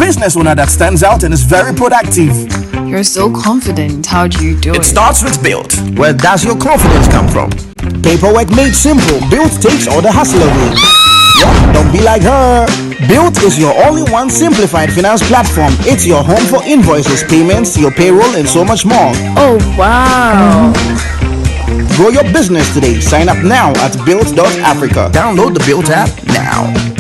business owner that stands out and is very productive? You're so confident. How do you do it? It starts with Built. Where does your confidence come from? Paperwork made simple. Built takes all the hassle away. Yup, don't be like her. Built is your all-in-one simplified finance platform. It's your home for invoices, payments, your payroll, and so much more. Oh, wow. Grow your business today. Sign up now at built.africa. Download the Built app now.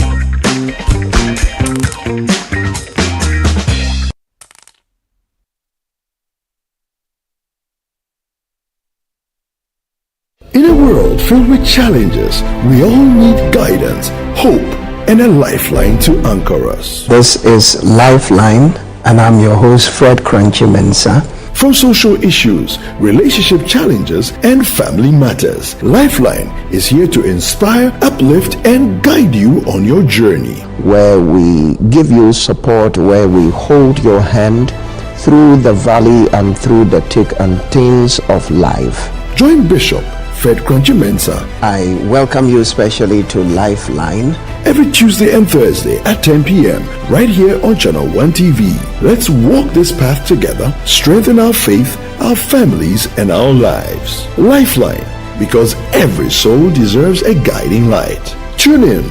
In a world filled with challenges, we all need guidance, hope, and a lifeline to anchor us. This is Lifeline, and I'm your host, Fred Crunchy Mensa. From social issues, relationship challenges, and family matters, Lifeline is here to inspire, uplift, and guide you on your journey. Where we give you support, where we hold your hand through the valley and through the thick and thins of life. Join Bishop Fred Crunchy Mensa. I welcome you especially to Lifeline. Every Tuesday and Thursday at 10 p.m. right here on Channel 1 TV. Let's walk this path together, strengthen our faith, our families, and our lives. Lifeline, because every soul deserves a guiding light. Tune in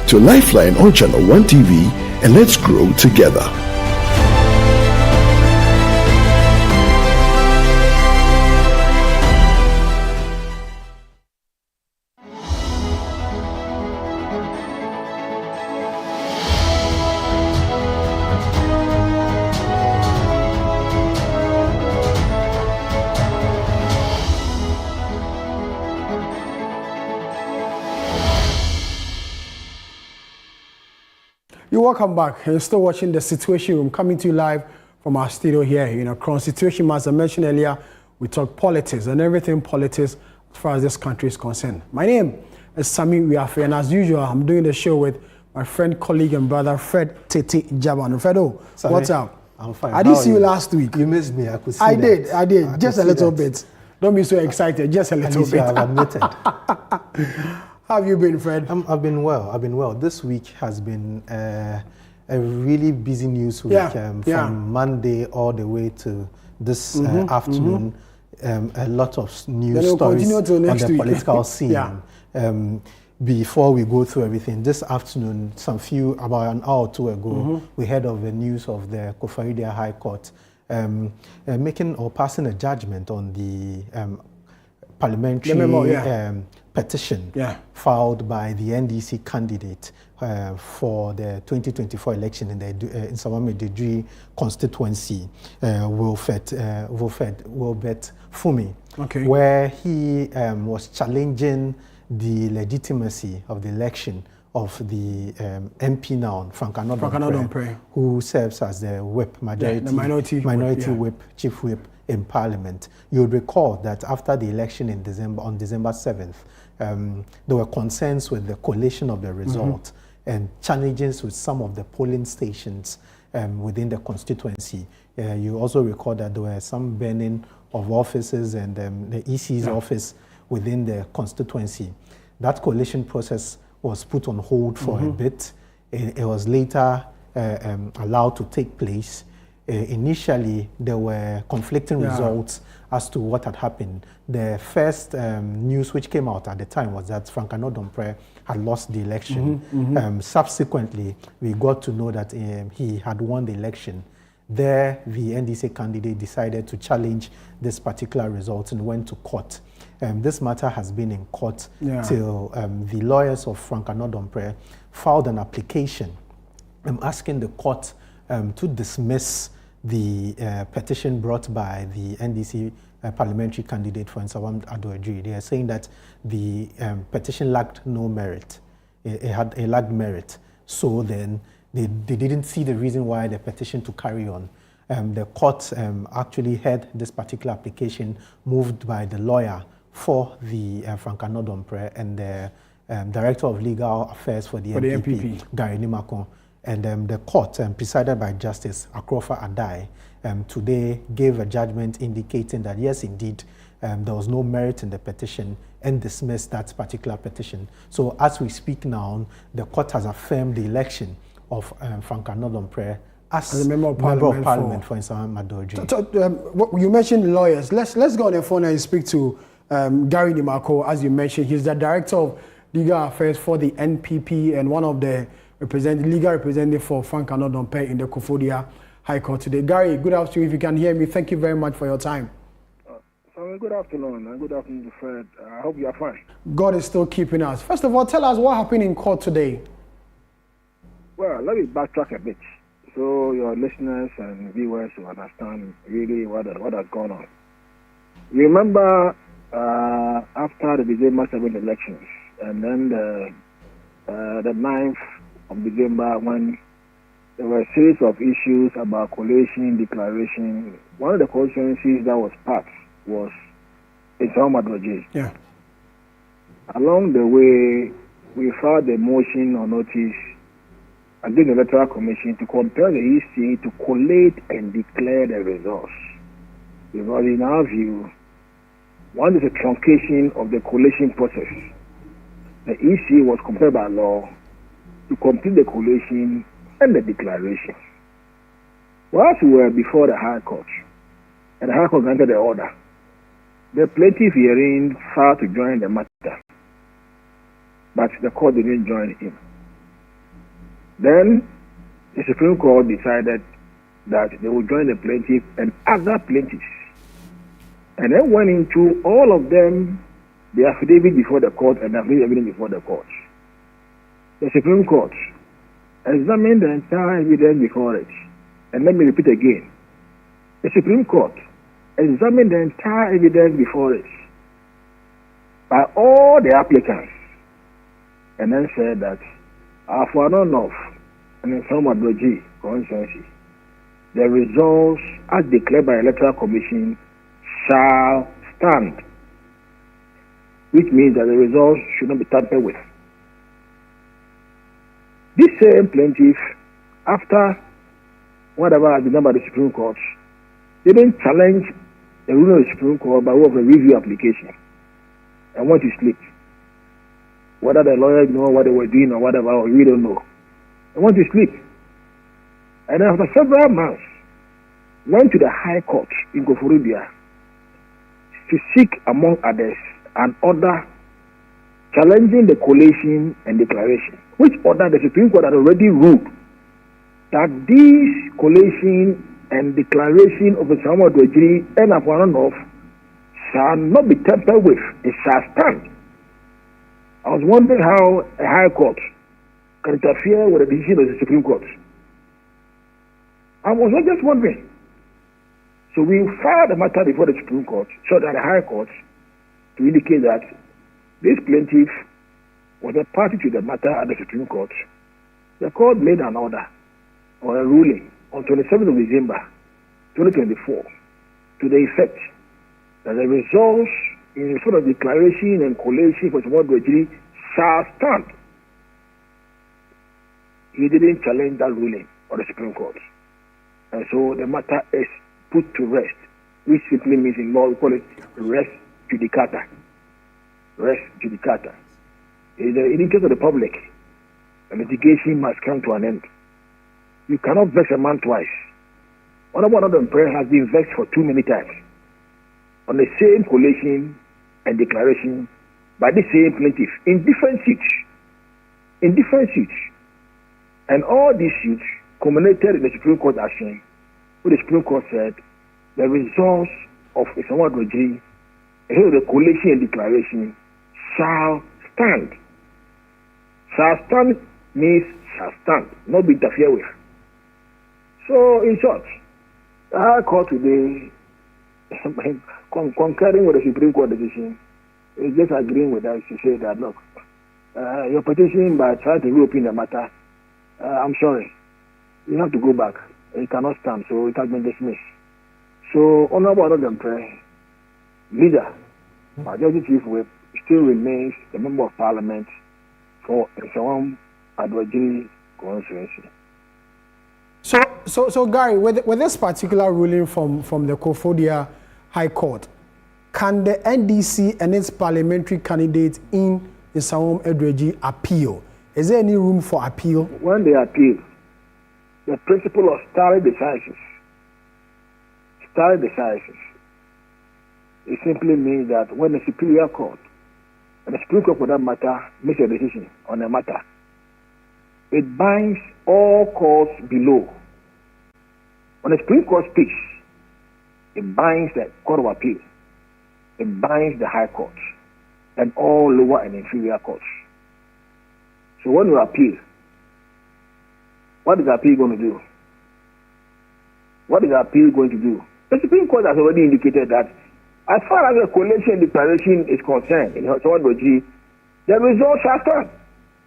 to Lifeline on Channel 1 TV and let's grow together. You're welcome back. You're still watching The Situation Room, coming to you live from our studio here in Accra. Situation, as I mentioned earlier, we talk politics and everything politics as far as this country is concerned. My name is Sami Wiafe, and as usual, I'm doing the show with my friend, colleague, and brother, Fred Tete Jaban. Fredo, what's up? I'm fine. I did see you last week. You missed me. I could see I that. did. Just a little bit. Don't be so excited. Just a little bit. I've admitted. How have you been, Fred? I've been well. This week has been a really busy news week. From Monday all the way to this afternoon. A lot of news stories on the political scene. Before we go through everything, this afternoon, about an hour or two ago, we heard of the news of the Koforidua High Court making or passing a judgment on the parliamentary petition filed by the NDC candidate for the 2024 election in the Nsawame Dedri constituency, Wilbert Fumi, where he was challenging the legitimacy of the election of the MP now, Frank Anodon, who serves as the whip, minority whip, chief whip in Parliament. You would recall that after the election in on December 7th, there were concerns with the collation of the result and challenges with some of the polling stations within the constituency. You also recall that there were some burning of offices and the EC's office within the constituency. That collation process was put on hold for a bit. It was later allowed to take place. Initially, there were conflicting results as to what had happened. The first news which came out at the time was that Frank Anodon had lost the election. Subsequently, we got to know that he had won the election. There, the NDC candidate decided to challenge this particular result and went to court. This matter has been in court till the lawyers of Frank Anodon filed an application asking the court to dismiss the petition brought by the NDC parliamentary candidate for Nsawam Adoedri. They are saying that the petition lacked no merit. It lacked merit. So then they didn't see the reason why the petition to carry on. The court actually heard this particular application moved by the lawyer for the Frank Anodon and the Director of Legal Affairs for the MPP, Gary Nimakon. And the court, presided by Justice Akrofa Adai, today gave a judgment indicating that, yes, indeed, there was no merit in the petition and dismissed that particular petition. So as we speak now, the court has affirmed the election of Frank Anodon as a member of parliament for Nsawam Adoji. You mentioned lawyers. Let's go on the phone and speak to Gary Nimako. As you mentioned, he's the director of legal affairs for the NPP and one of the legal representative for Frank Anodompe in the Koforidua High Court today. Gary, good afternoon. If you can hear me, thank you very much for your time. Good afternoon, and good afternoon, Fred. I hope you are fine. God is still keeping us. First of all, tell us what happened in court today. Well, let me backtrack a bit so your listeners and viewers will understand really what has gone on. You remember after the December 7th elections, and then the 9th of December, when there were a series of issues about coalition declaration, one of the constituencies that was passed was Nsawam Adoji. Yeah. Along the way, we filed a motion or notice against the Electoral Commission to compel the EC to collate and declare the results. Because in our view, one is a truncation of the collation process. The EC was compelled by law to complete the collation and the declaration. Whilst we were before the High Court, and the High Court granted the order, the plaintiff herein filed to join the matter, but the court didn't join him. Then the Supreme Court decided that they would join the plaintiff and other plaintiffs, and then went into all of them, the affidavit before the court and the affidavit before the court. The Supreme Court examined the entire evidence before it, and let me repeat again. The Supreme Court examined the entire evidence before it by all the applicants, and then said that for none of an Nsawam Adoji constituency, the results as declared by the Electoral Commission shall stand, which means that the results should not be tampered with. This same plaintiff, after whatever has been done by the Supreme Court, didn't challenge the ruling of the Supreme Court by way of a review application and went to sleep. Whether the lawyers know what they were doing or whatever, we don't know. They went to sleep. And after several months, went to the High Court in Koforidua to seek, among others, an order challenging the collation and declaration, which order the Supreme Court had already ruled that this collation and declaration of the Nsawam Adoji and of shall not be tampered with. It shall stand. I was wondering how a High Court can interfere with the decision of the Supreme Court. I was just wondering. So we filed the matter before the Supreme Court, so that the High Court to indicate that this plaintiff was a party to the matter at the Supreme Court. The court made an order or a ruling on 27th of December 2024 to the effect that the results in sort of declaration and collation for Nsawam Adoji shall stand. He didn't challenge that ruling of the Supreme Court. And so the matter is put to rest, which simply means in law we call it res judicata. Res judicata. In the interest of the public, the litigation must come to an end. You cannot vex a man twice. Honorable Anodompe has been vexed for too many times on the same collation and declaration by the same plaintiff in different suits. In different suits. And all these suits culminated in the Supreme Court action, where the Supreme Court said the results of Nsawam Adoji, the collation and declaration, shall stand. Shall stand means shall stand, not be interfered with. So, in short, the High Court today, concurring with the Supreme Court decision, is just agreeing with us to say that, look, your petition by trying to reopen the matter, I'm sorry, you have to go back. It cannot stand, so it has been dismissed. So, Honorable Anodompe, leader, Majority Chief Whip, still remains the Member of Parliament for Nsawam Adoji constituency. So Gary, with this particular ruling from the Koforidua High Court, can the NDC and its parliamentary candidate in Nsawam Adoji appeal? Is there any room for appeal? When they appeal, the principle of stare decisis. Stare decisis. It simply means that when the Superior Court, and the Supreme Court for that matter, makes a decision on a matter, it binds all courts below. When the Supreme Court speaks, it binds the Court of Appeal, it binds the High Court, and all lower and inferior courts. So when you appeal, what is the appeal going to do? What is the appeal going to do? The Supreme Court has already indicated that as far as the coalition declaration is concerned, the result shall stand.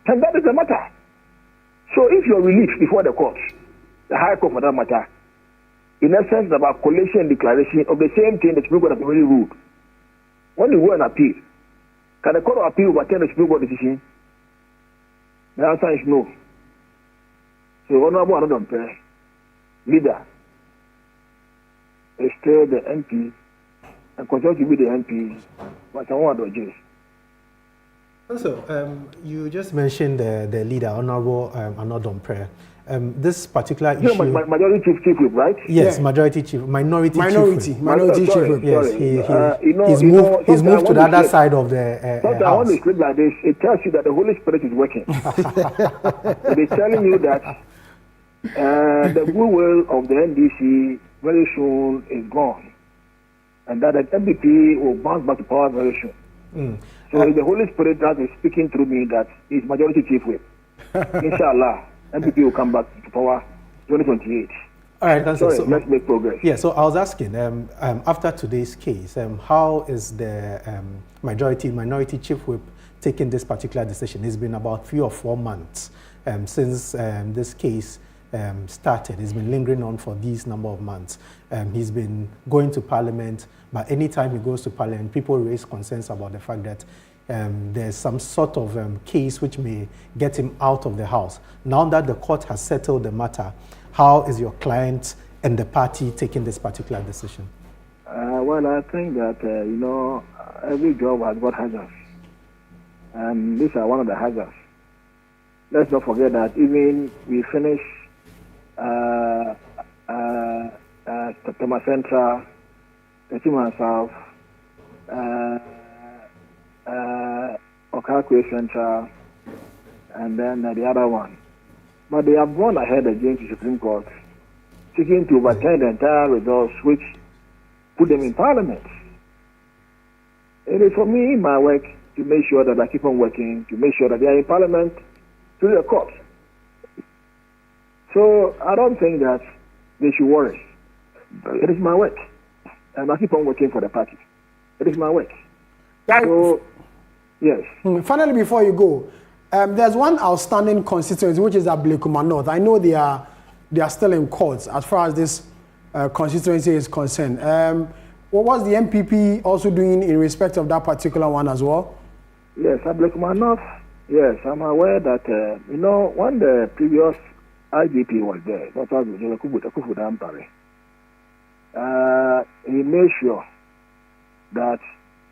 And that is the matter. So if you're released before the court, the High Court for that matter, in essence about coalition declaration of the same thing the Supreme Court has already ruled. When you go and appeal, can the Court of Appeal overturn the Supreme Court decision? The answer is no. So Honorable Anodonpe, leader, is still the MP and continue to be the MP, but I want to do. Also, you just mentioned the leader, Honorable Anodonpe. This particular issue... You know, Majority Chief Whip, right? Yes, yeah. Majority Chief, Minority Chief Whip. Yes, he's moved to the other side of the house. I want to explain like this. It tells you that the Holy Spirit is working. It is telling you that the goodwill of the NDC very soon is gone, and that the MPP will bounce back to power very soon. So the Holy Spirit that is speaking through me that is Majority Chief Whip. Inshallah, MPP will come back to power 2028. All right, so let's make progress. Yeah, so I was asking, after today's case, how is the minority chief whip taking this particular decision? It's been about 3 or 4 months since this case started. It's been lingering on for these number of months. He's been going to Parliament, but anytime he goes to Parliament, people raise concerns about the fact that there's some sort of case which may get him out of the house. Now that the court has settled the matter, how is your client and the party taking this particular decision? Well, I think that, every job has got hazards. And these are one of the hazards. Let's not forget that even we finished September Central, Tetima South, Gyakye Central, and then the other one. But they have gone ahead against the Supreme Court, seeking to overturn the entire results which put them in Parliament. It is for me, my work, to make sure that I keep on working, to make sure that they are in Parliament, to the court. So I don't think that they should worry. It is my work. And I keep on working for the party. It is my work. So, yes. Finally, before you go, there's one outstanding constituency, which is Ablekuma North. I know they are still in courts as far as this constituency is concerned. What was the MPP also doing in respect of that particular one as well? Yes, Ablekuma North. Yes, I'm aware that, when the previous IGP was there, Dr. Koforidua High, he made sure that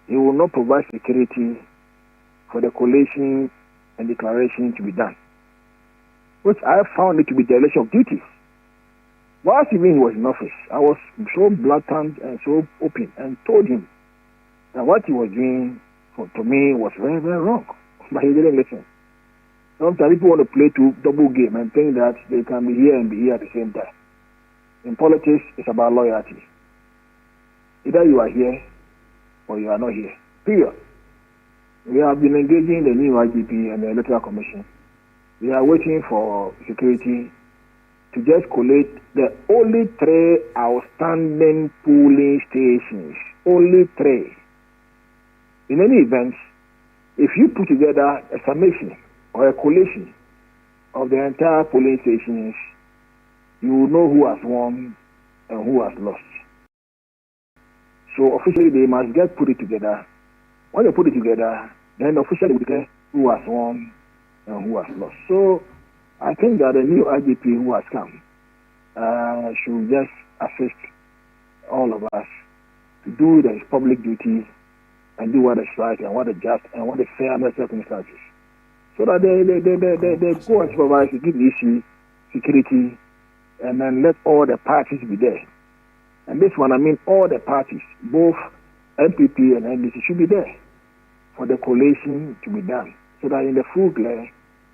he will not provide security for the collation and declaration to be done, which I found it to be dereliction of duties. Whilst even he was in office, I was so blatant and so open and told him that what he was doing to me was very, very wrong. But he didn't listen. Sometimes people want to play double game and think that they can be here and be here at the same time. In politics, it's about loyalty. Either you are here or you are not here. Period. We have been engaging the new IGP and the Electoral Commission. We are waiting for security to just collate the only 3 outstanding polling stations. Only 3. In any event, if you put together a summation or a collation of the entire polling stations, you will know who has won and who has lost. So officially they must get put it together. When they put it together, then officially we declare who has won and who has lost. So I think that the new IGP who has come should just assist all of us to do the public duty and do what is right and what is just and what is fair under circumstances. So that they go and supervise to give the issue security and then let all the parties be there. And this one, I mean all the parties, both MPP and NDC should be there for the collation to be done, so that in the full glare,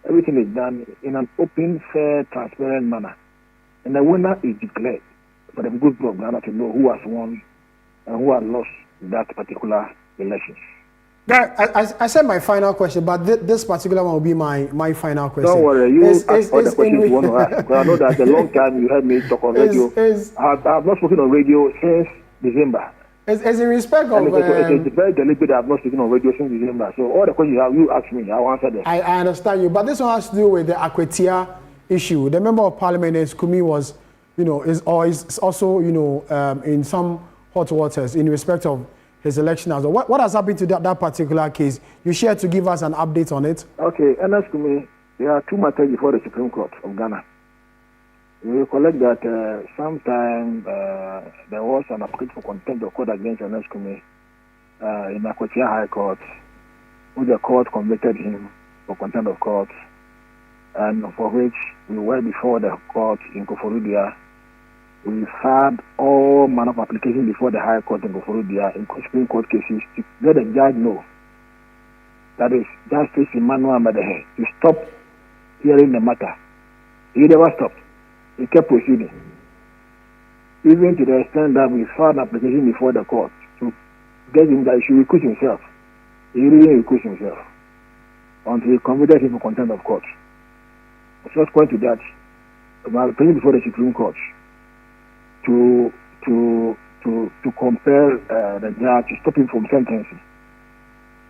everything is done in an open, fair, transparent manner. And the winner is declared for the good of Ghana to know who has won and who has lost that particular election. I said my final question, but this particular one will be my final question. Don't worry, you ask all the questions you want to ask. Because I know that a long time you heard me talk on radio. I have not spoken on radio since December. It's in respect of... It's very deliberate. I have not spoken on radio since December. So all the questions you ask me, I will answer them. I understand you, but this one has to do with the Akwetia issue. The member of parliament, Kumi, was, is also, in some hot waters in respect of his election as well. What has happened to that particular case? You share to give us an update on it? Okay, Ernest Kumi, there are two matters before the Supreme Court of Ghana. We recollect that sometime there was an application for contempt of court against Ernest Kumi in Gyakye High Court, which the court convicted him for contempt of court, and for which we were before the court in Koforidua. We filed all manner of applications before the High Court in Koforidua in Supreme Court cases to let the judge know, that is, Justice Emmanuel Amadehe, to stop hearing the matter. He never stopped. He kept proceeding. Even to the extent that we filed an application before the court to get him that he should recuse himself. He really recused himself until he convicted him for contempt of court. Subsequent to that, we application before the Supreme Court to compel the judge to stop him from sentencing,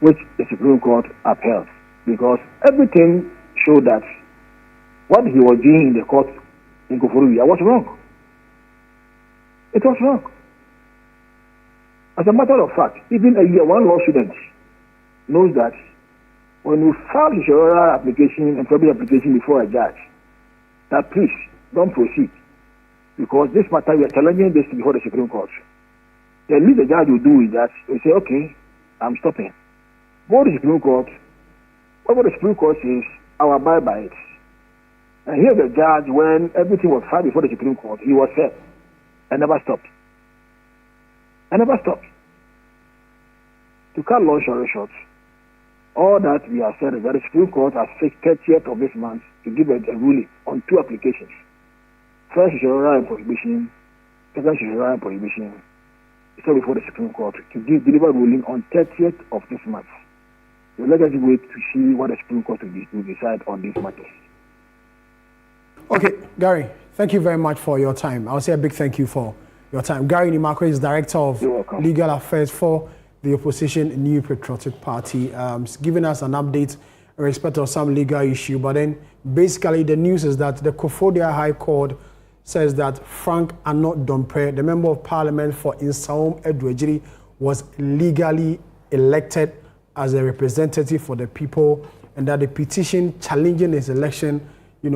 which the Supreme Court upheld, because everything showed that what he was doing in the court in Koforidua was wrong. It was wrong. As a matter of fact, even a year one law student knows that when you file your application and probably application before a judge, that please don't proceed, because this matter we are challenging this before the Supreme Court. The least the judge will do is that he say, okay, I'm stopping. Go to the Supreme Court. Whatever the Supreme Court says, I will abide by it. And here the judge, when everything was filed before the Supreme Court, he was set and never stopped. And never stopped. To cut long story short, all that we have said is that the Supreme Court has fixed 30th of this month to give a ruling on two applications. First is and prohibition, second is and prohibition. So before the Supreme Court to deliver ruling on 30th of this month. So let us wait to see what the Supreme Court will decide on these matters. Okay, Gary, thank you very much for your time. I'll say a big thank you for your time. Gary Nimakwe is Director of Legal Affairs for the opposition New Patriotic Party, giving us an update in respect of some legal issue. But then basically the news is that the Koforidua High Court says that Frank Anot Domprey, the Member of Parliament for Insaom Edwejiri, was legally elected as a representative for the people, and that the petition challenging his election,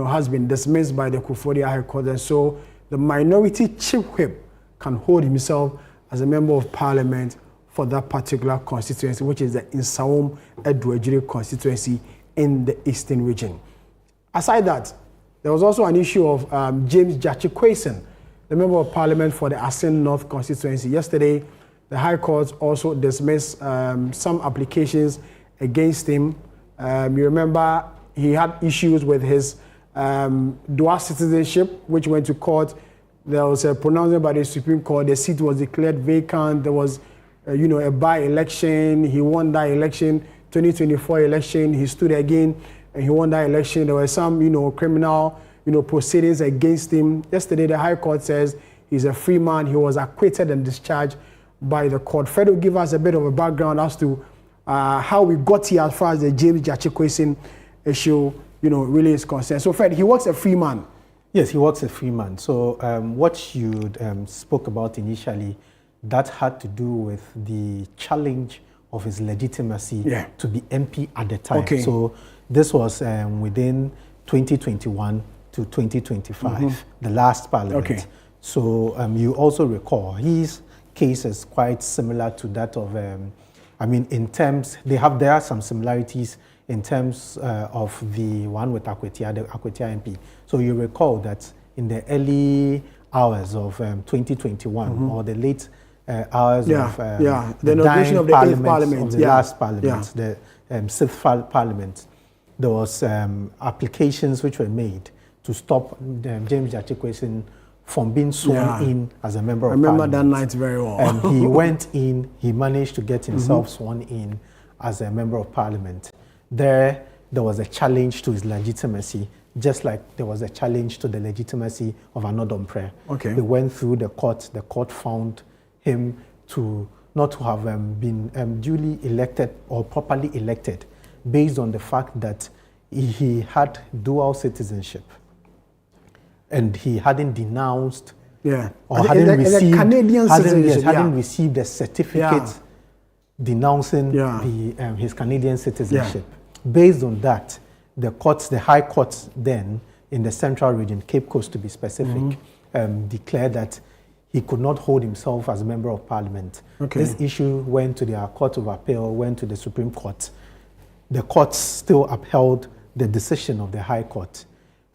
has been dismissed by the Koforidua High Court. And so the minority chief whip can hold himself as a Member of Parliament for that particular constituency, which is the Insaom Edwejiri constituency in the Eastern region. Aside that, there was also an issue of Gyakye Quayson, the Member of Parliament for the Asin North constituency. Yesterday, the High Court also dismissed some applications against him. You remember he had issues with his dual citizenship, which went to court. There was a pronouncement by the Supreme Court. The seat was declared vacant. There was, a by-election. He won that election, 2024 election. He stood again and he won that election. There were some, criminal, proceedings against him. Yesterday, the High Court says he's a free man. He was acquitted and discharged by the court. Fred will give us a bit of a background as to how we got here as far as the Gyakye Quayson issue, really is concerned. So, Fred, he works a free man. Yes, he works a free man. So, what you spoke about initially, that had to do with the challenge of his legitimacy to be MP at the time. Okay. So, this was within 2021 to 2025, the last parliament. Okay. So, you also recall his case is quite similar to that of, in terms, there are some similarities in terms of the one with Akwetia, the Akwetia MP. So you recall that in the early hours of 2021 or the late hours of the inauguration of the eighth parliament, of the last parliament, the sixth parliament. There was applications which were made to stop James Gyakye Quayson from being sworn in as a member of parliament. I remember that night very well. And he went in, he managed to get himself sworn in as a member of parliament. There was a challenge to his legitimacy, just like there was a challenge to the legitimacy of Anodom Prayer. Okay. They went through the court found him to not to have been duly elected or properly elected based on the fact that he had dual citizenship and he hadn't denounced or hadn't received Canadian citizenship, hadn't received a certificate denouncing his Canadian citizenship. Based on that, the High Court then in the Central Region, Cape Coast to be specific, declared that he could not hold himself as a member of parliament. Okay. This issue went to the Court of Appeal, went to the Supreme Court. The court still upheld the decision of the High Court.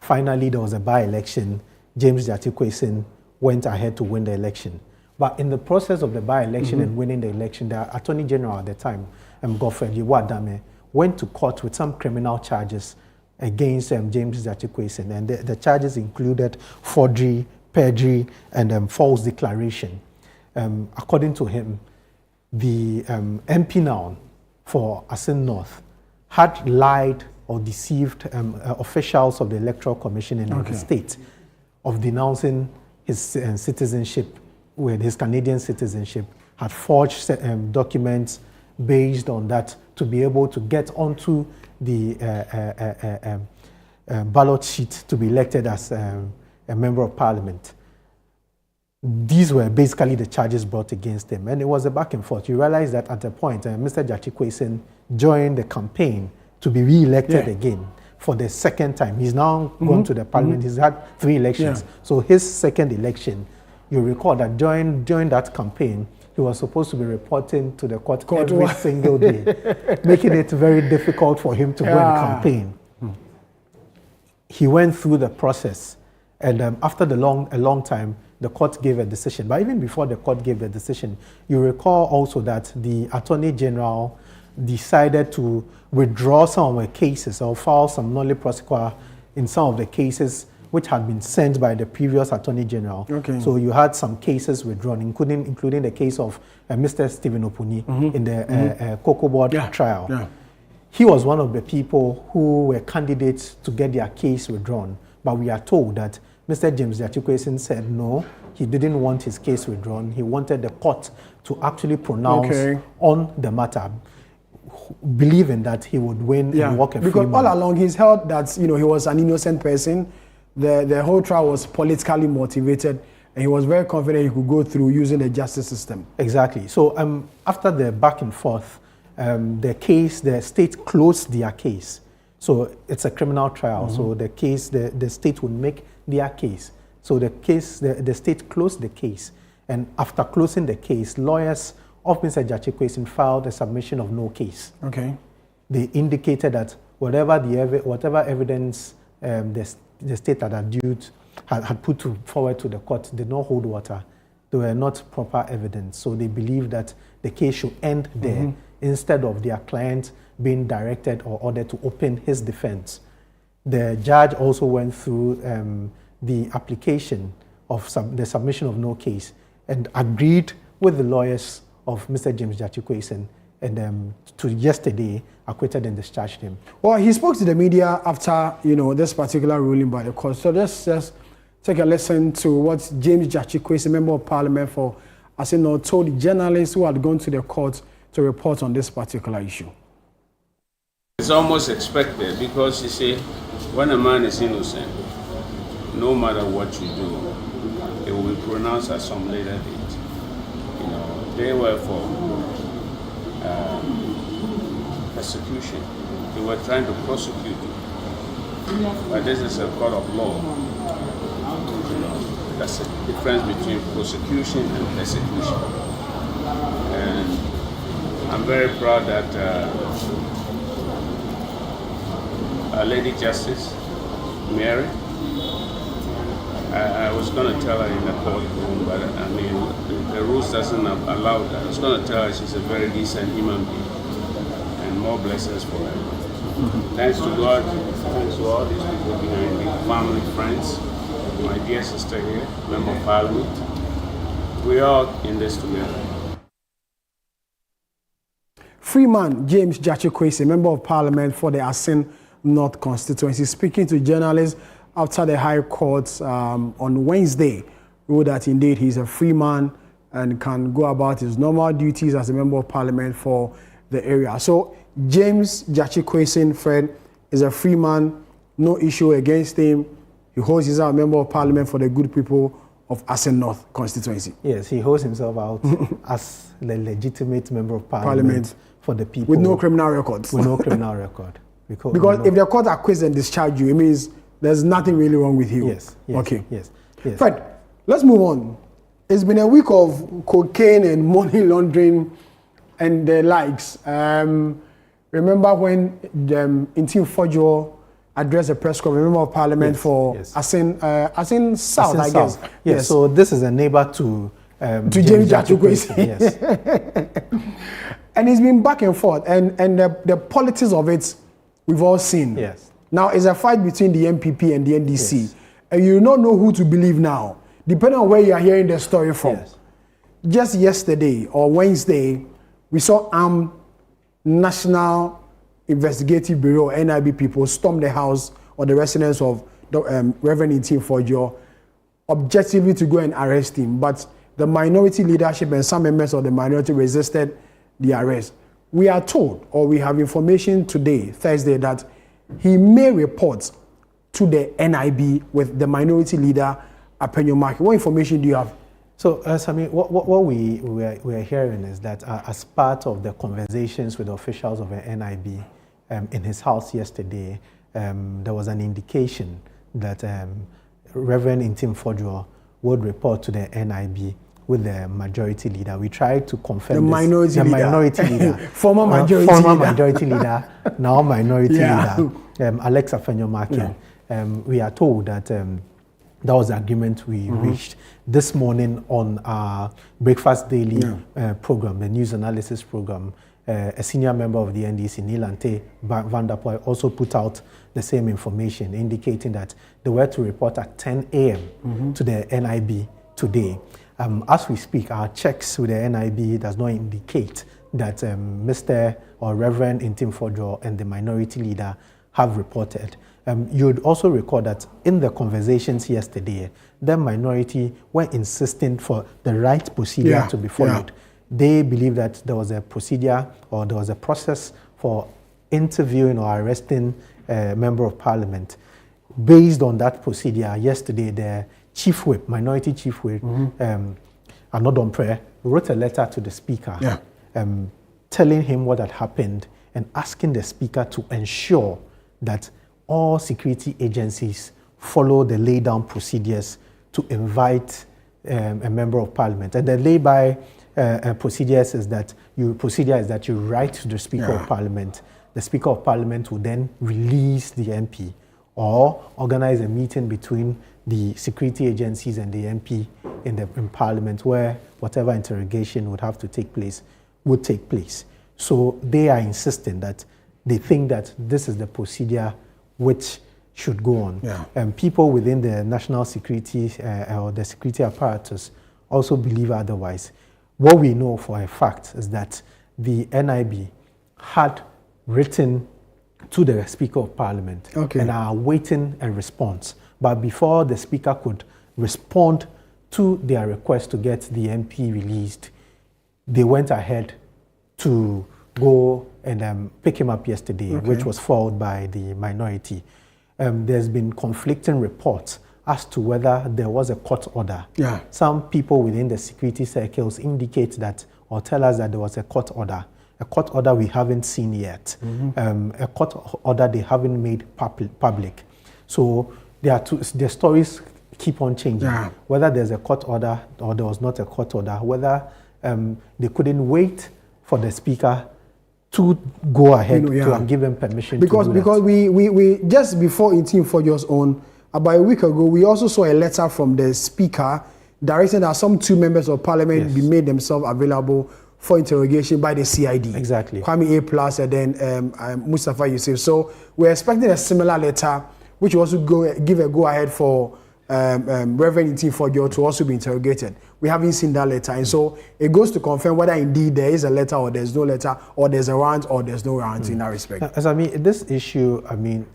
Finally, there was a by-election. James Gyakye Quayson went ahead to win the election. But in the process of the by-election and winning the election, the Attorney General at the time, Koforidua High Court, went to court with some criminal charges against James Gyakye Quayson. And the charges included forgery, perjury, and false declaration. According to him, the MP now for Asin North had lied or deceived officials of the Electoral Commission in the state of denouncing his citizenship with his Canadian citizenship, had forged documents based on that to be able to get onto the ballot sheet to be elected as a member of parliament. These were basically the charges brought against him, and it was a back and forth. You realize that at a point, Mr. Gyakye Quayson joined the campaign to be re-elected again for the second time. He's now gone to the parliament. He's had 3 elections. So his second election, you recall that during that campaign, he was supposed to be reporting to the court every single day, making it very difficult for him to win the campaign. He went through the process, and after a long time, the court gave a decision. But even before the court gave the decision, you recall also that the Attorney General decided to withdraw some of the cases or file some nolle prosequa in some of the cases which had been sent by the previous Attorney General. Okay. So you had some cases withdrawn, including the case of Mr. Stephen Opuni in the Cocoa Board trial. Yeah. He was one of the people who were candidates to get their case withdrawn. But we are told that Mr. James Gyakye Quayson said no, he didn't want his case withdrawn. He wanted the court to actually pronounce on the matter, believing that he would win and walk a free man. Because all along he's held that he was an innocent person. The whole trial was politically motivated, and he was very confident he could go through using the justice system. Exactly. So after the back and forth, the state closed their case. So it's a criminal trial. So the state would make their case. So the state closed the case. And after closing the case, lawyers of Mr. Gyakye Quayson filed a submission of no case. Okay. They indicated that whatever evidence the state had put forward to the court did not hold water. They were not proper evidence. So they believed that the case should end there instead of their client being directed or ordered to open his defense. The judge also went through the application of the submission of no case and agreed with the lawyers of Mr. James Gyakye Quayson, and to yesterday acquitted and discharged him. Well, he spoke to the media after this particular ruling by the court. So let's just take a listen to what James Gyakye Quayson, member of parliament for Asino, told journalists who had gone to the court to report on this particular issue. It's almost expected because you see, when a man is innocent, no matter what you do, it will be pronounced at some later date. They were for persecution. They were trying to prosecute you. But this is a court of law. That's the difference between prosecution and persecution. And I'm very proud that Our Lady Justice, Mary, I was going to tell her in the courtroom, but I mean, the rules doesn't allow that. I was going to tell her she's a very decent human being, and more blessings for her. Thanks to God, thanks to all these people behind me, family, friends, my dear sister here, Member of Parliament. We are all in this together. Freeman James Gyakye Quayson, Member of Parliament for the Asin North constituency, speaking to journalists after the High Court on Wednesday, ruled that indeed he's a free man and can go about his normal duties as a Member of Parliament for the area. So James Gyakye Quayson, Fred, is a free man, no issue against him. He holds himself a Member of Parliament for the good people of Asin North constituency. Yes, he holds himself out as the legitimate Member of Parliament for the people. With no criminal records. With no criminal record. Because if the court acquits and discharge you, it means there's nothing really wrong with you. Yes. Okay. Yes. Fred, let's move on. It's been a week of cocaine and money laundering and the likes. Remember when Intim Fojo addressed a press conference, Member of Parliament for Asin South, I guess. Yes. So this is a neighbor to James Gyakye Quayson. Yes. And it's been back and forth, and the politics of it, we've all seen. Yes. Now, it's a fight between the MPP and the NDC. Yes. And you don't know who to believe now, depending on where you are hearing the story from. Yes. Just yesterday or Wednesday, we saw National Investigative Bureau, NIB people, storm the house or the residence of Reverend Intim Fojo, objectively to go and arrest him. But the minority leadership and some members of the minority resisted the arrest. We are told, or we have information today, Thursday, that he may report to the NIB with the minority leader, Apenyo Maki. What information do you have? So, Sami, what we are hearing is that as part of the conversations with the officials of the NIB in his house yesterday, there was an indication that Reverend Intim Fojo would report to the NIB with the majority leader. We tried to confirm the minority leader. Former majority leader, now minority leader, Alex Afenyo Makin. We are told that that was the agreement we reached this morning on our Breakfast Daily program, the news analysis program. A senior member of the NDC, Nilante Van der Poel, also put out the same information, indicating that they were to report at 10 a.m. to the NIB today. As we speak, our checks with the NIB does not indicate that Mr. or Reverend Intim Fojo and the minority leader have reported. You'd also recall that in the conversations yesterday, the minority were insisting for the right procedure to be followed. They believe that there was a procedure or there was a process for interviewing or arresting a Member of Parliament. Based on that procedure, yesterday the Chief Whip, Minority Chief Whip, Anodon Prayer, wrote a letter to the Speaker telling him what had happened and asking the Speaker to ensure that all security agencies follow the laid-down procedures to invite a Member of Parliament. And the lay-by procedure is that you write to the Speaker of Parliament. The Speaker of Parliament will then release the MP or organize a meeting between the security agencies and the MP in Parliament, where whatever interrogation would have to take place would take place. So they are insisting that they think that this is the procedure which should go on. People within the national security or the security apparatus also believe otherwise. What we know for a fact is that the NIB had written to the Speaker of Parliament and are awaiting a response. But before the Speaker could respond to their request to get the MP released, they went ahead to go and pick him up yesterday, which was followed by the minority. There's been conflicting reports as to whether there was a court order. Some people within the security circles indicate that or tell us that there was a court order. A court order we haven't seen yet. A court order they haven't made public. So the stories keep on changing. Whether there's a court order or there was not a court order, whether they couldn't wait for the Speaker to go ahead to give them permission because to do we just before Intim Fojo's own about a week ago, we also saw a letter from the Speaker directing that some 2 members of Parliament be made themselves available for interrogation by the CID. Exactly. Kwame A. Plus and then Mustafa Yusuf. So we're expecting a similar letter, which will also give a go-ahead for Reverend Itinfojo to also be interrogated. We haven't seen that letter, and so it goes to confirm whether indeed there is a letter or there's no letter, or there's a rant or there's no rant in that respect. As I mean, this issue, I mean,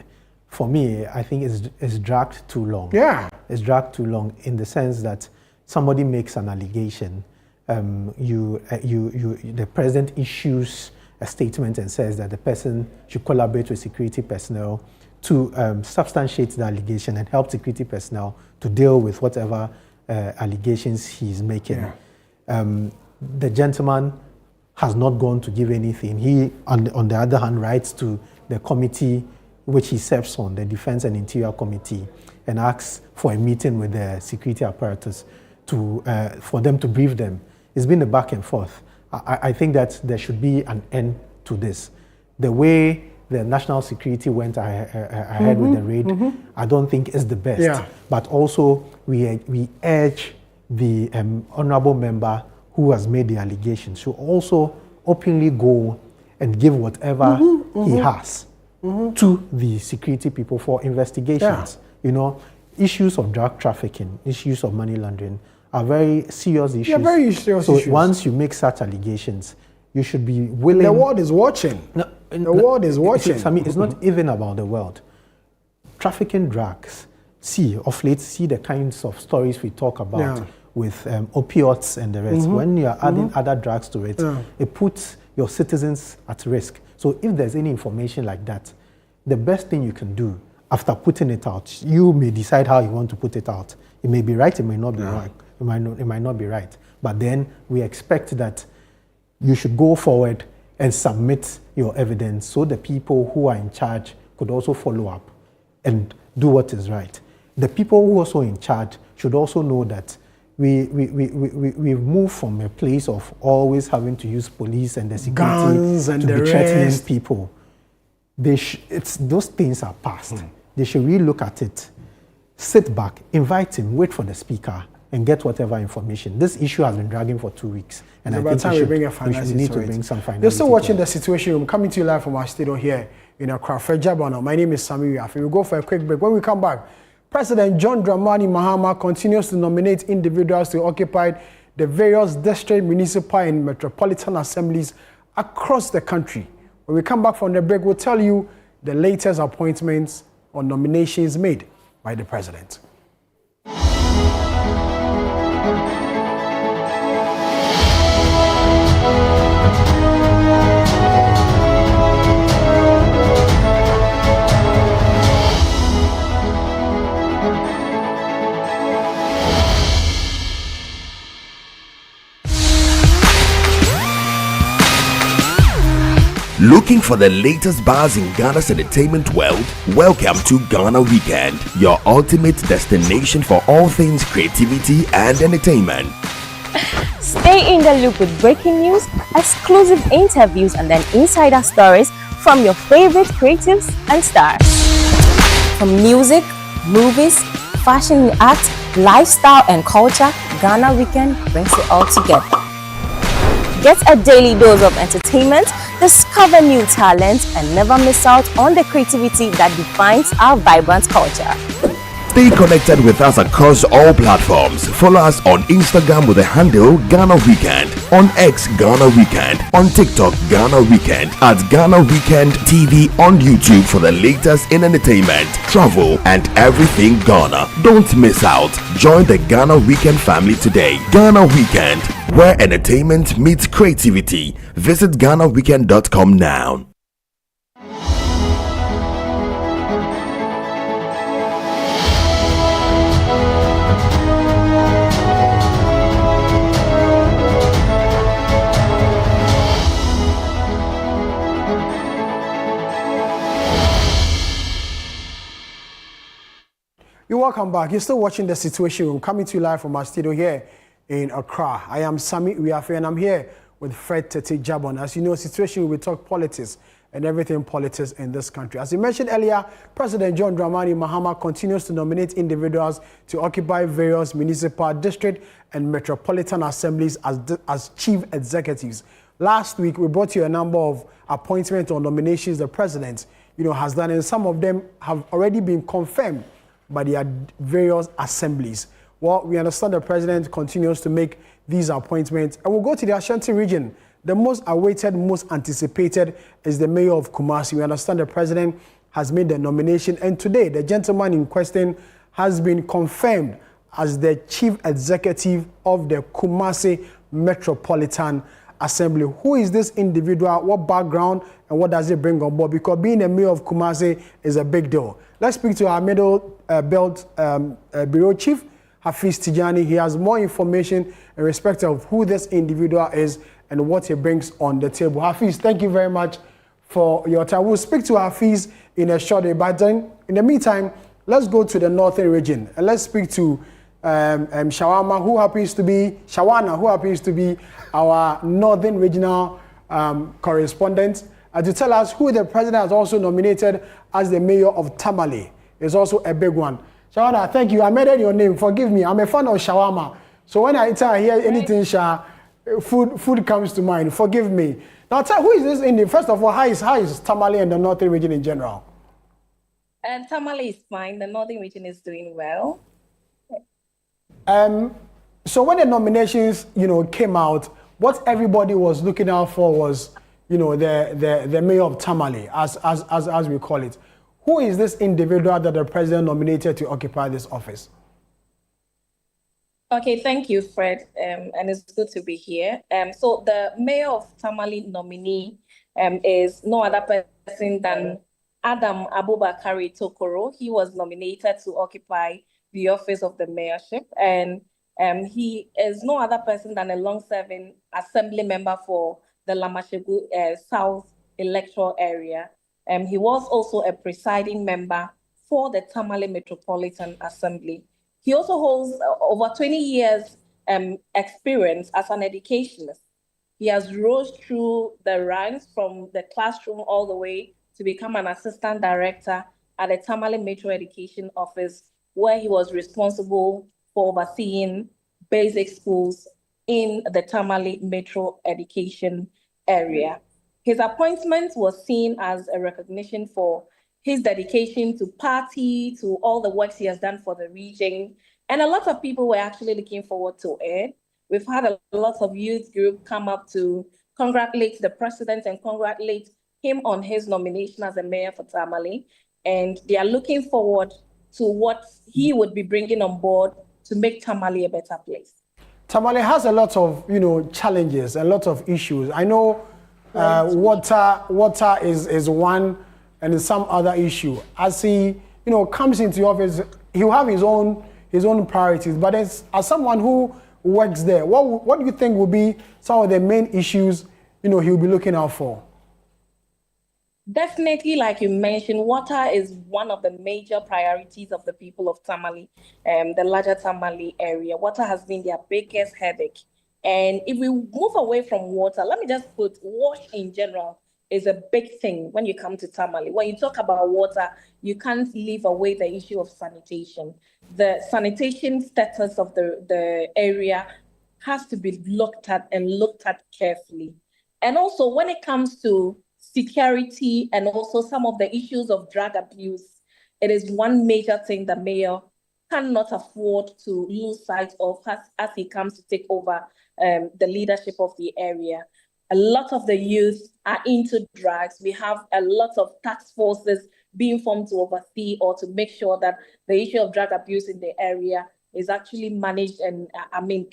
for me, I think it's dragged too long. Yeah. It's dragged too long in the sense that somebody makes an allegation, the president issues a statement and says that the person should collaborate with security personnel to substantiate the allegation and help security personnel to deal with whatever allegations he's making. Yeah. The gentleman has not gone to give anything. He, on the other hand, writes to the committee which he serves on, the Defense and Interior Committee, and asks for a meeting with the security apparatus for them to brief them. It's been a back and forth. I think that there should be an end to this. The way the national security went ahead with the raid, I don't think is the best. Yeah. But also, we urge the honorable member who has made the allegation to also openly go and give whatever he has to the security people for investigations. Yeah. You know, issues of drug trafficking, issues of money laundering are very serious issues. Yeah, very serious issues. So once you make such allegations, you should be willing. The world is watching. The world is watching. I mean, it's not even about the world. Trafficking drugs. Of late, see the kinds of stories we talk about with opioids and the rest. When you are adding other drugs to it, it puts your citizens at risk. So if there's any information like that, the best thing you can do after putting it out, you may decide how you want to put it out. It may be right, it may not be right. It might not be right. But then we expect that you should go forward and submit your evidence so the people who are in charge could also follow up and do what is right. The people who are also in charge should also know that we've moved from a place of always having to use police and the security to be threatening people. Those things are past. They should really look at it, sit back, invite him, wait for the speaker, and get whatever information. This issue has been dragging for 2 weeks, and I think we need to bring some finality. You're still watching The Situation Room, coming to you live from our studio here in Accra. Fred Jabano. My name is Sami Wiafi. We'll go for a quick break. When we come back, President John Dramani Mahama continues to nominate individuals to occupy the various district, municipal, and metropolitan assemblies across the country. When we come back from the break, we'll tell you the latest appointments or nominations made by the president. Looking for the latest buzz in Ghana's entertainment world? Welcome to Ghana Weekend, your ultimate destination for all things creativity and entertainment. Stay in the loop with breaking news, exclusive interviews, and then insider stories from your favorite creatives and stars. From music, movies, fashion and art, lifestyle and culture, Ghana Weekend brings it all together. Get a daily dose of entertainment, discover new talents, and never miss out on the creativity that defines our vibrant culture. Stay connected with us across all platforms. Follow us on Instagram with the handle Ghana Weekend, on X Ghana Weekend, on TikTok Ghana Weekend, at Ghana Weekend TV on YouTube for the latest in entertainment, travel, and everything Ghana. Don't miss out. Join the Ghana Weekend family today. Ghana Weekend, where entertainment meets creativity. Visit GhanaWeekend.com now. You're welcome back. You're still watching The Situation Room, coming to you live from our studio here in Accra. I am Sami Wiafe, and I'm here with Fred Tete Jabon. As you know, Situation Room, we talk politics and everything politics in this country. As you mentioned earlier, President John Dramani Mahama continues to nominate individuals to occupy various municipal, district, and metropolitan assemblies as chief executives. Last week, we brought you a number of appointments or nominations the president, has done, and some of them have already been confirmed by the various assemblies. Well, we understand the president continues to make these appointments, and we'll go to the Ashanti region. The most awaited, most anticipated is the mayor of Kumasi. We understand the president has made the nomination, and today the gentleman in question has been confirmed as the chief executive of the Kumasi Metropolitan Assembly. Who is this individual? What background and what does he bring on board? Because being a mayor of Kumasi is a big deal. Let's speak to our middle belt bureau chief, Hafiz Tijani. He has more information in respect of who this individual is and what he brings on the table. Hafiz, thank you very much for your time. We'll speak to Hafiz in a short day, but then in the meantime, let's go to the northern region and let's speak to Shawana, who happens to be our northern regional correspondent, to tell us who the president has also nominated as the mayor of Tamale. It's also a big one. Shawana, thank you. I made your name. Forgive me. I'm a fan of shawarma. So when I hear anything, food comes to mind. Forgive me. Now, tell who is this Indian? First of all, how is Tamale and the northern region in general? Tamale is fine. The northern region is doing well. So when the nominations, came out, what everybody was looking out for was, the mayor of Tamale, as we call it. Who is this individual that the president nominated to occupy this office? Okay, thank you, Fred, and it's good to be here. So the mayor of Tamale nominee is no other person than Adam Abubakari Tokoro. He was nominated to occupy the office of the mayorship, and he is no other person than a long-serving assembly member for the Lamashegu South electoral area. He was also a presiding member for the Tamale Metropolitan Assembly. He also holds over 20 years experience as an educationist. He has rose through the ranks from the classroom all the way to become an assistant director at the Tamale Metro Education Office, where he was responsible for overseeing basic schools in the Tamale Metro Education area. His appointment was seen as a recognition for his dedication to party, to all the works he has done for the region. And a lot of people were actually looking forward to it. We've had a lot of youth group come up to congratulate the president and congratulate him on his nomination as a mayor for Tamale. And they are looking forward to what he would be bringing on board to make Tamale a better place. Tamale has a lot of, challenges, a lot of issues. I know water is one, and some other issue. As he, comes into office, he'll have his own priorities. But as someone who works there, what do you think will be some of the main issues, he'll be looking out for? Definitely, like you mentioned, water is one of the major priorities of the people of Tamale, the larger Tamale area. Water has been their biggest headache. And if we move away from water, let me just put wash in general is a big thing when you come to Tamale. When you talk about water, you can't leave away the issue of sanitation. The sanitation status of the area has to be looked at carefully. And also when it comes to security and also some of the issues of drug abuse, it is one major thing the mayor cannot afford to lose sight of as he comes to take over the leadership of the area. A lot of the youth are into drugs. We have a lot of task forces being formed to oversee or to make sure that the issue of drug abuse in the area is actually managed and,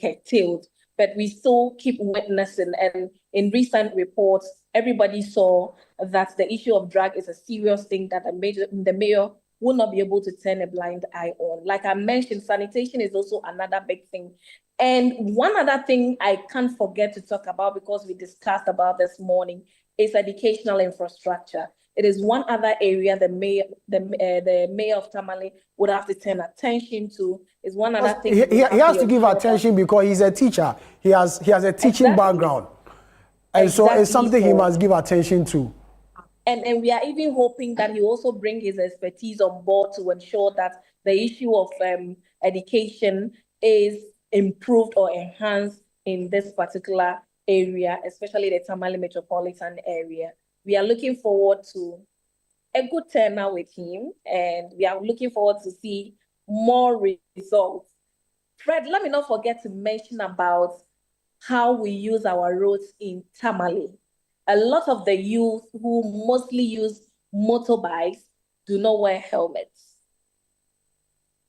curtailed. But we still keep witnessing, and in recent reports, everybody saw that the issue of drug is a serious thing that the mayor will not be able to turn a blind eye on. Like I mentioned, sanitation is also another big thing. And one other thing I can't forget to talk about, because we discussed about this morning, is educational infrastructure. It is one other area the mayor of Tamale would have to turn attention to. Is one other thing he has to give attention because he's a teacher. He has a teaching background, and so it's something he must give attention to. And we are even hoping that he also bring his expertise on board to ensure that the issue of education is improved or enhanced in this particular area, especially the Tamale metropolitan area. We are looking forward to a good turnout with him, and we are looking forward to see more results. Fred, let me not forget to mention about how we use our roads in Tamale. A lot of the youth who mostly use motorbikes do not wear helmets.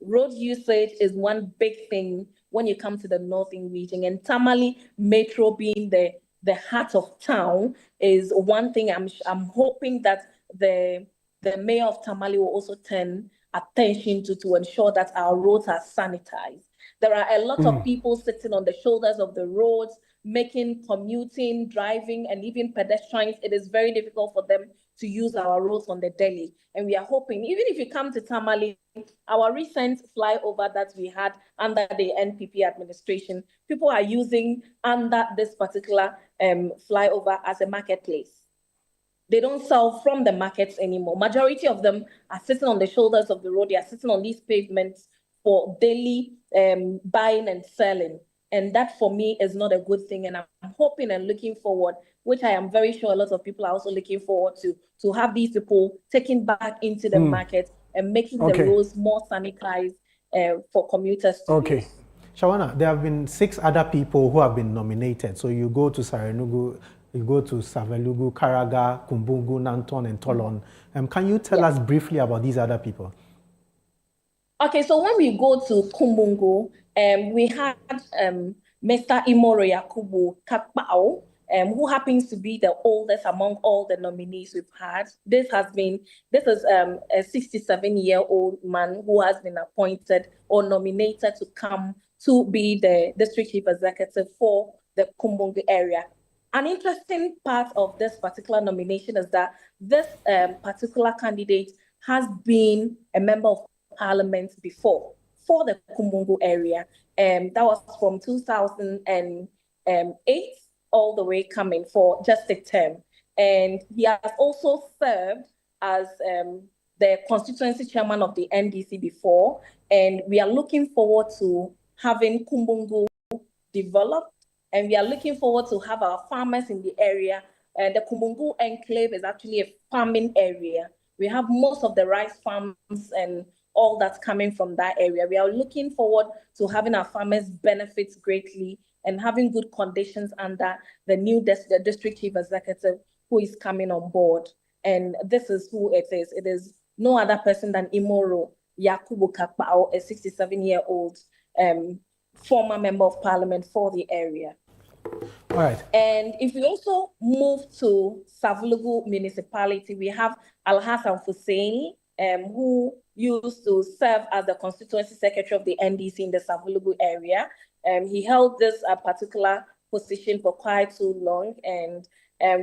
Road usage is one big thing when you come to the northern region, and Tamale Metro being the heart of town is one thing I'm hoping that the mayor of Tamale will also turn attention to ensure that our roads are sanitized. There are a lot of people sitting on the shoulders of the roads, making commuting, driving, and even pedestrians. It is very difficult for them to use our roads on the daily. And we are hoping, even if you come to Tamale, our recent flyover that we had under the NPP administration, people are using under this particular flyover as a marketplace. They don't sell from the markets anymore. Majority of them are sitting on the shoulders of the road. They are sitting on these pavements for daily buying and selling. And that for me is not a good thing. And I'm hoping and looking forward, which I am very sure a lot of people are also looking forward to have these people taken back into the market and making the roads more sanitized for commuters to use. Shawana, there have been 6 other people who have been nominated. So you go to Sarenugu, you go to Savelugu, Karaga, Kumbungu, Nanton, and Tolon. Can you tell us briefly about these other people? Okay, so when we go to Kumbungu, we had Mr. Imoro Yakubu Kakpao, who happens to be the oldest among all the nominees we've had. This is a 67-year-old man who has been appointed or nominated to come to be the district chief executive for the Kumbungu area. An interesting part of this particular nomination is that this particular candidate has been a member of Parliament before for the Kumbungu area. That was from 2008 all the way coming for just a term. And he has also served as the constituency chairman of the NDC before. And we are looking forward to having Kumbungu developed. And we are looking forward to have our farmers in the area. The Kumbungu enclave is actually a farming area. We have most of the rice farms and all that's coming from that area. We are looking forward to having our farmers benefit greatly and having good conditions under the new district chief executive who is coming on board. And this is who it is. It is no other person than Imoro Yakubu Kakpao, a 67-year-old former member of parliament for the area. All right. And if we also move to Savelugu municipality, we have Al-Hassan Husseini, who used to serve as the constituency secretary of the NDC in the Savelugu area. He held this particular position for quite too long, and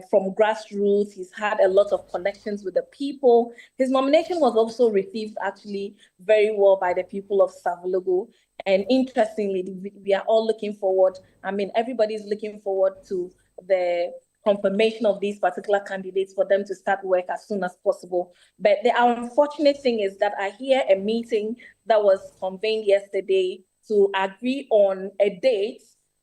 from grassroots, he's had a lot of connections with the people. His nomination was also received actually very well by the people of Savelugu. And interestingly, we are all looking forward. I mean, everybody's looking forward to the confirmation of these particular candidates for them to start work as soon as possible. But the unfortunate thing is that I hear a meeting that was convened yesterday to agree on a date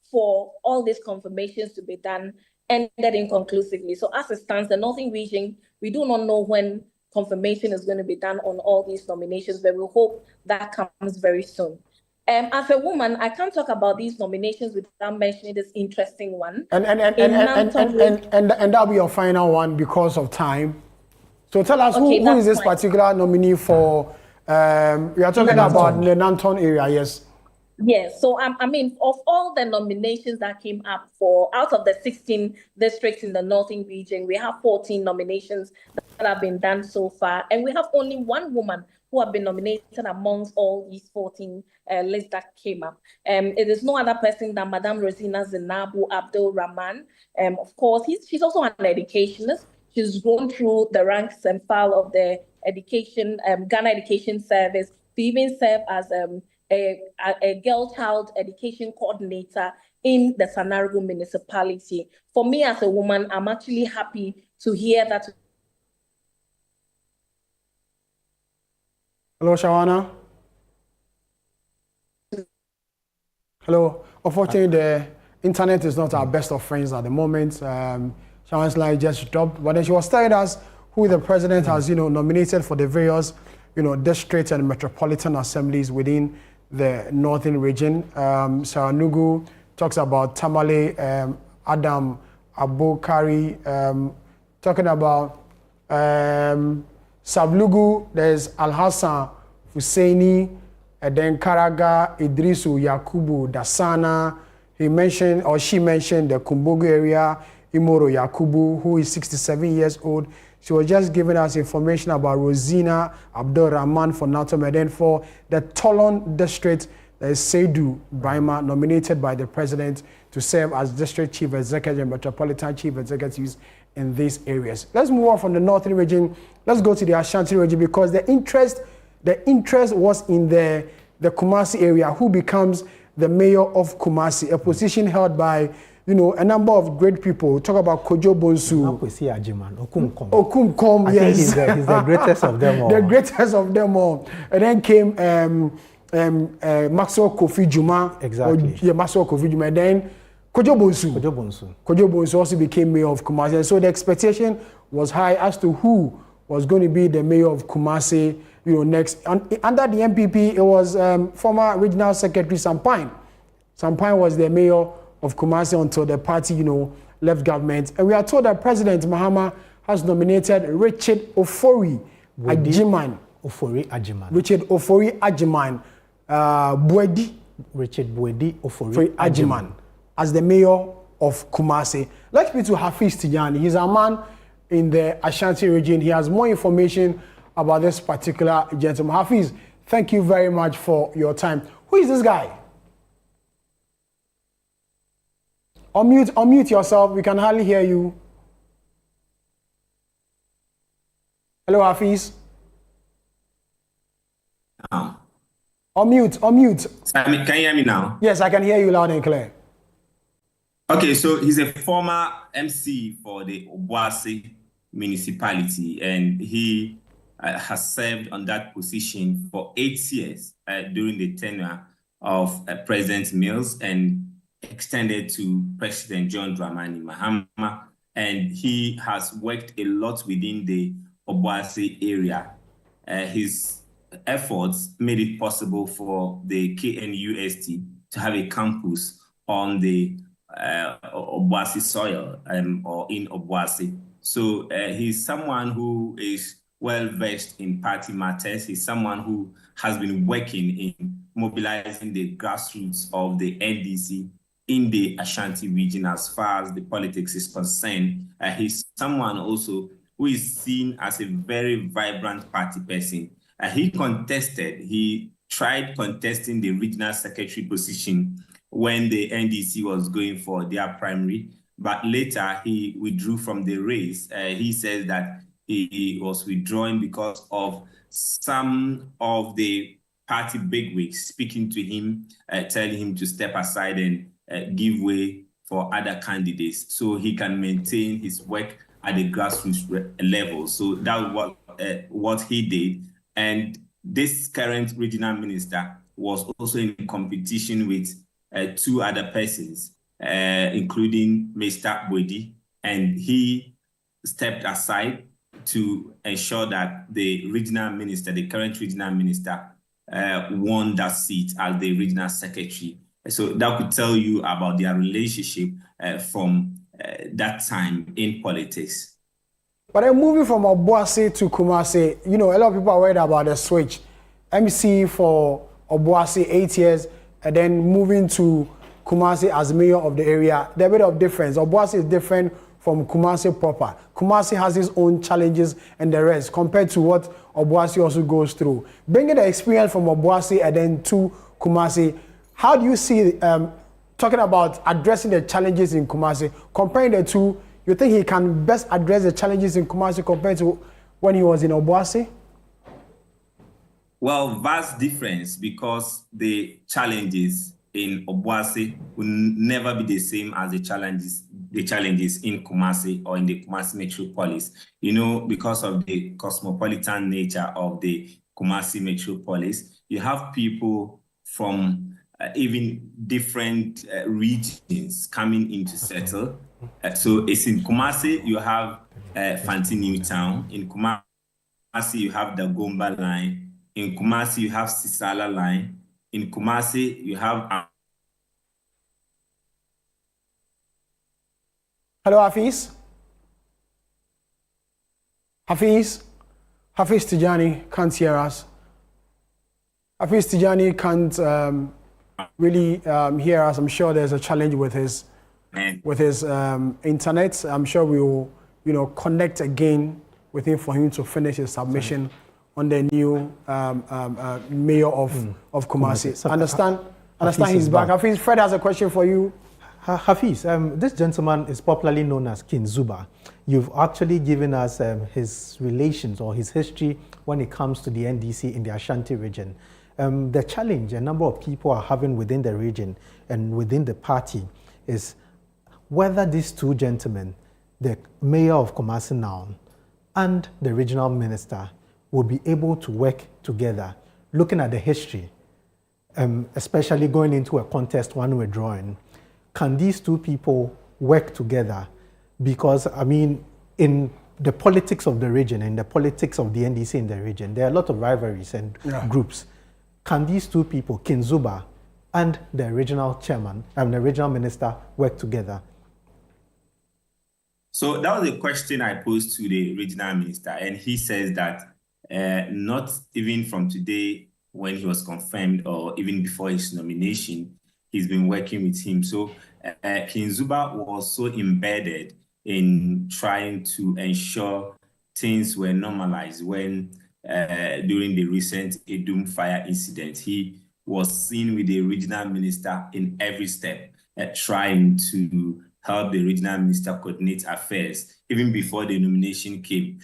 for all these confirmations to be done ended inconclusively. So as it stands, the Northern Region, we do not know when confirmation is going to be done on all these nominations, but we hope that comes very soon. As a woman, I can't talk about these nominations without mentioning this interesting one. And that'll be your final one because of time. So tell us, who is this particular nominee for? We are talking about the Nanton area, yes. Yes, so I mean, of all the nominations that came up for, out of the 16 districts in the Northern Region, we have 14 nominations that have been done so far. And we have only one woman who have been nominated amongst all these 14 lists that came up. It is no other person than Madame Rosina Zinabu Abdul Rahman. Of course, she's also an educationist. She's gone through the ranks and file of the education, Ghana Education Service, to even serve as a girl child education coordinator in the Sanarugu municipality. For me as a woman, I'm actually happy to hear that Hello, Shawana. Hello. Unfortunately, the internet is not our best of friends at the moment. Shawan's line just dropped, but then she was telling us who the president has, nominated for the various, district and metropolitan assemblies within the northern region. Sarah Nugu talks about Tamale, Adam Abokari, talking about Sablugu, there's Al-Hassan Husseini, and then Karaga, Idrisu, Yakubu, Dasana. She mentioned the Kumbogo area, Imoro Yakubu, who is 67 years old. She was just giving us information about Rosina Abdul Rahman for Natom, and then for the Tolon district, there is Seidu Brahma, nominated by the president to serve as district chief executive and metropolitan chief executives in these areas. Let's move on from the northern region. Let's go to the Ashanti region, because the interest was in the Kumasi area. Who becomes the mayor of Kumasi? A position held by, a number of great people. Talk about Kojo Bonsu. Okumkom, yes. He's the greatest of them all. The greatest of them all. And then came Maxwell Kofi Juma. Exactly. Maxwell Kofi Juma. And then Kojo Bonsu also became mayor of Kumasi. And so the expectation was high as to who was going to be the mayor of Kumasi, next. Under the MPP, it was former regional secretary Sampine. Sampine was the mayor of Kumasi until the party, left government. And we are told that President Mahama has nominated Richard Ofori Ajiman. Richard Ofori Ajiman. Richard Buedi Ofori Ajiman as the mayor of Kumasi. Let's be to Hafiz Tijani. He's a man in the Ashanti region. He has more information about this particular gentleman. Hafiz, thank you very much for your time. Who is this guy? Unmute yourself. We can hardly hear you. Hello, Hafiz. Unmute. Can you hear me now? Yes, I can hear you loud and clear. Okay, so he's a former MC for the Obuasi municipality, and he has served on that position for 8 years during the tenure of President Mills and extended to President John Dramani Mahama. And he has worked a lot within the Obuasi area. His efforts made it possible for the KNUST to have a campus on the Obuasi soil or in Obuasi. So he's someone who is well-versed in party matters. He's someone who has been working in mobilizing the grassroots of the NDC in the Ashanti region as far as the politics is concerned. He's someone also who is seen as a very vibrant party person. He tried contesting the regional secretary position when the NDC was going for their primary, but later he withdrew from the race. He says that he was withdrawing because of some of the party bigwigs speaking to him, telling him to step aside and give way for other candidates so he can maintain his work at the grassroots level. So that was what he did. And this current regional minister was also in competition with 2 other persons, including Mr. Buedi, and he stepped aside to ensure that the regional minister, the current regional minister, won that seat as the regional secretary. So that could tell you about their relationship from that time in politics. But then moving from Obuasi to Kumasi, a lot of people are worried about the switch. MC for Obuasi 8 years, and then moving to Kumasi as mayor of the area. There's a bit of difference. Obuasi is different from Kumasi proper. Kumasi has its own challenges and the rest compared to what Obuasi also goes through. Bringing the experience from Obuasi and then to Kumasi, how do you see, talking about addressing the challenges in Kumasi, comparing the two, you think he can best address the challenges in Kumasi compared to when he was in Obuasi? Well, vast difference, because the challenges in Obuasi will never be the same as the challenges in Kumasi or in the Kumasi metropolis. Because of the cosmopolitan nature of the Kumasi Metropolis. You have people from even different regions coming in to settle. So it's in Kumasi, you have Fanti New Town. In Kumasi, you have the Gomba line. In Kumasi, you have Sisala line. In Kumasi, you have... Hello, Hafiz. Hafiz Tijani can't hear us. Hafiz Tijani can't really hear us. I'm sure there's a challenge with his internet. I'm sure we will, connect again with him for him to finish his submission on the new mayor of Kumasi. So, Understand he's back. Hafiz, Fred has a question for you. Hafiz, this gentleman is popularly known as King Zuba. You've actually given us his relations or his history when it comes to the NDC in the Ashanti region. The challenge a number of people are having within the region and within the party is whether these two gentlemen, the mayor of Kumasi now and the regional minister, will be able to work together, looking at the history, especially going into a contest one we're drawing. Can these two people work together? Because, in the politics of the region, in the politics of the NDC in the region, there are a lot of rivalries and groups. Can these two people, King Zuba and the regional chairman and the regional minister, work together? So that was a question I posed to the regional minister, and he says that not even from today when he was confirmed or even before his nomination, he's been working with him. So King Zuba was so embedded in trying to ensure things were normalized when during the recent Edum fire incident, he was seen with the regional minister in every step, trying to help the regional minister coordinate affairs even before the nomination came.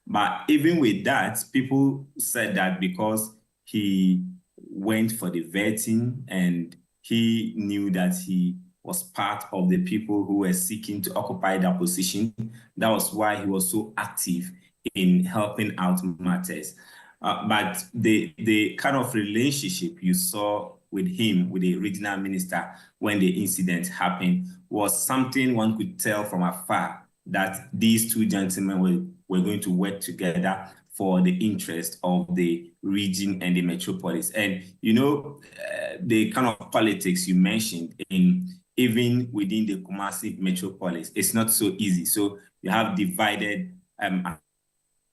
But even with that, people said that because he went for the vetting and he knew that he was part of the people who were seeking to occupy that position. That was why he was so active in helping out matters. But the kind of relationship you saw with him, with the regional minister, when the incident happened, was something one could tell from afar that these two gentlemen were going to work together for the interest of the region and the metropolis. And, the kind of politics you mentioned even within the Kumasi metropolis, it's not so easy. So you have divided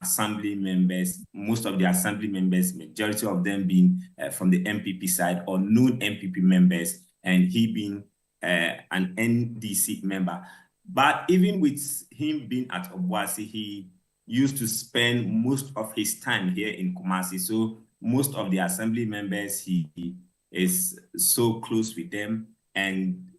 assembly members, most of the assembly members, majority of them being from the MPP side or known MPP members, and he being an NDC member. But even with him being at Obuasi, he used to spend most of his time here in Kumasi. So most of the assembly members, he is so close with them, and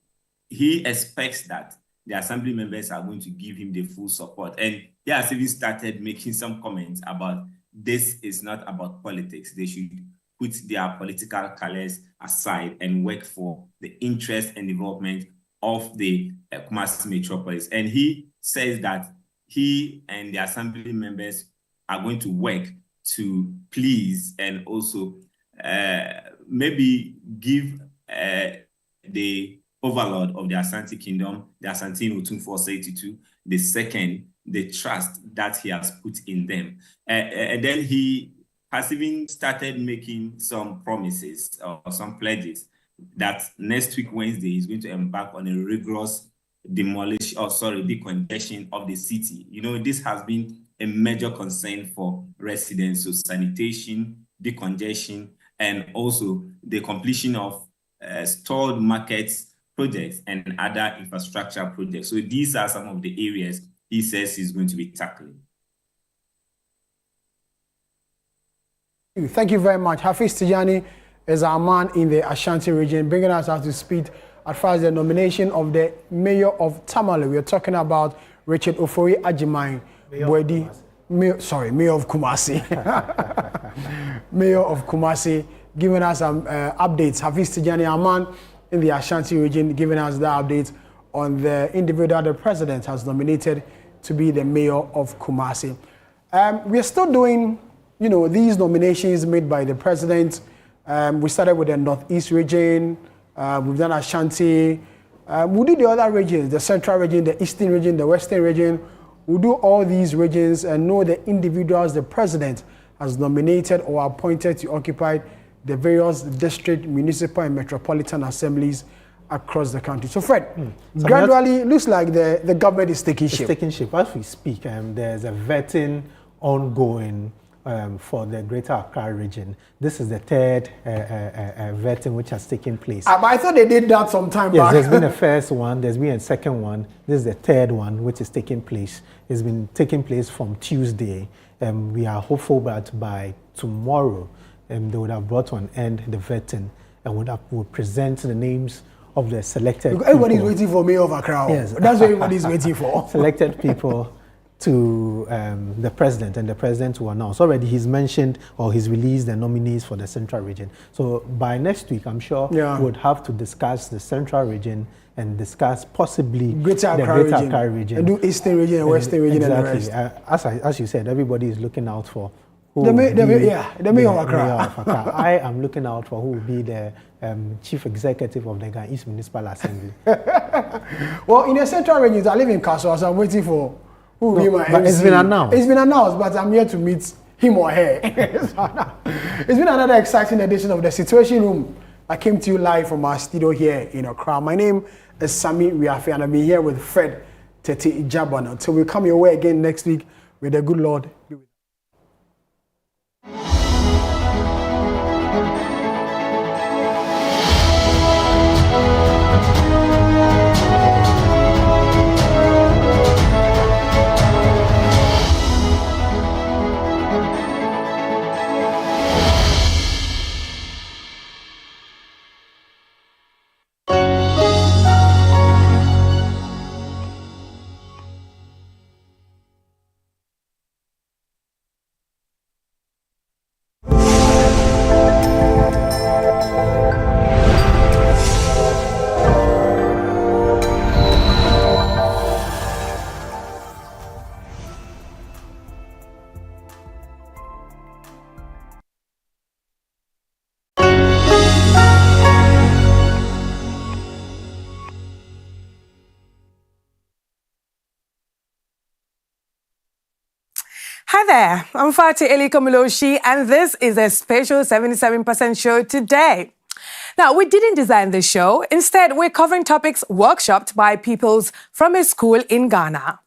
he expects that the assembly members are going to give him the full support. And he has even started making some comments about this is not about politics. They should put their political colors aside and work for the interest and development of the Kumasi metropolis. And he says that he and the assembly members are going to work to please and also maybe give the overlord of the Ashanti Kingdom, the Ashanti Otum 482, the second, the trust that he has put in them. And then he has even started making some promises or some pledges that next week, Wednesday, he's going to embark on a rigorous decongestion of the city. This has been a major concern for residents, so sanitation, decongestion, and also the completion of stored markets projects and other infrastructure projects. So these are some of the areas he says he's going to be tackling. Thank you very much. Hafiz Tijani is our man in the Ashanti region, bringing us up to speed as far as the nomination of the mayor of Tamale. We are talking about Richard Ofori Ajimai, mayor of Kumasi. Mayor of Kumasi, giving us some updates. Hafiz Tijani, our man in the Ashanti region, giving us the update on the individual the president has nominated to be the mayor of Kumasi. We are still doing these nominations made by the president. We started with the Northeast region. We've done Ashanti. We'll do the other regions, the Central region, the Eastern region, the Western region. We'll do all these regions and know the individuals the president has nominated or appointed to occupy the various district, municipal, and metropolitan assemblies across the country. So, Fred, gradually, looks like the government is taking shape. It's taking shape. As we speak, there's a vetting ongoing for the Greater Accra region. This is the third vetting which has taken place. But I thought they did that some time back. Yes, there's been a first one, there's been a second one. This is the third one which is taking place. It's been taking place from Tuesday. We are hopeful that by tomorrow they would have brought to an end the vetting and would present the names of the selected people. Everybody's waiting for Mayor of Accra. Yes. That's what everybody's waiting for. Selected people to the president, and the president will announce. Already he's mentioned or he's released the nominees for the Central region. So by next week, I'm sure we would have to discuss the Central region and discuss possibly the Greater Accra region. And do Eastern region and Western region exactly. and the rest. As you said, everybody is looking out for the Mayor of Accra. I am looking out for who will be the chief executive of the Ghana East Municipal Assembly. Well, in the Central regions, I live in Kaswa, so I'm waiting for who will be my MC. It's been announced. It's been announced, but I'm here to meet him or her. It's been another exciting edition of The Situation Room. I came to you live from our studio here in Accra. My name is Sami Riafe, and I'll be here with Fred Tete Ijabana. Until we come your way again next week, with the good Lord be with you. Hi there, I'm Fati Elikomuloshi, and this is a special 77% show today. Now, we didn't design this show. Instead, we're covering topics workshopped by pupils from a school in Ghana.